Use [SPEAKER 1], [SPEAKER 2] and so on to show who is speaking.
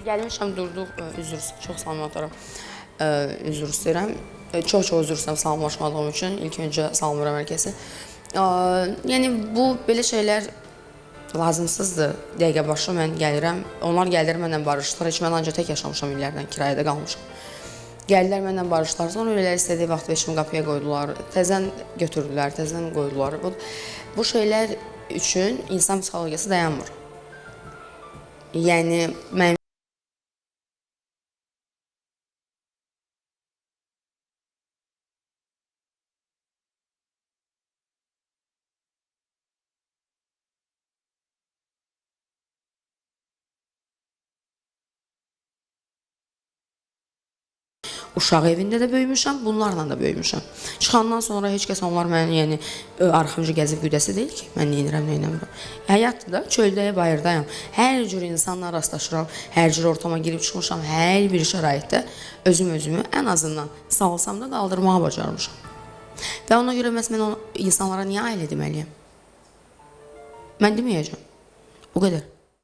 [SPEAKER 1] Gəlmişəm, durduq, üzr, çox salamatlarım, üzr istəyirəm. Çox üzr istəyirəm salamlaşmadığım üçün. İlk öncə salamlayıram hər kəsi. Yəni, bu, belə şeylər lazımsızdır. Dəqiqə başı mən gəlirəm, onlar gəlirlər mənlə barışdılar. Heç mən ancaq tək yaşamışam illərdən, kirayədə qalmışam. Gəldilər mənlə barışdılar, sonra öylələr istədiyi vaxt beşimi qapıya qoydular, təzən götürdülər, təzən qoydular. Bu şeylər üçün insan psixologiyası dayanmır. Yəni, mənim uşaq evində də böyümüşəm, bunlarla da böyümüşəm. Çıxandan sonra heç kəs onlar mənim, yəni, arxamca gəzib güdəsi deyil ki, mən neyinirəm, neynəmirəm. Həyatdır da, çöldəyəm, bayırdayam. Hər cür insanla rastlaşıram, hər cür ortama girib çıxmışam, hər bir şəraitdə özümü ən azından salsam da qaldırmağa bacarmışam. Və ona görə mən insanlara niyə ailə deməliyəm? Mən deməyəcəm. O qədər.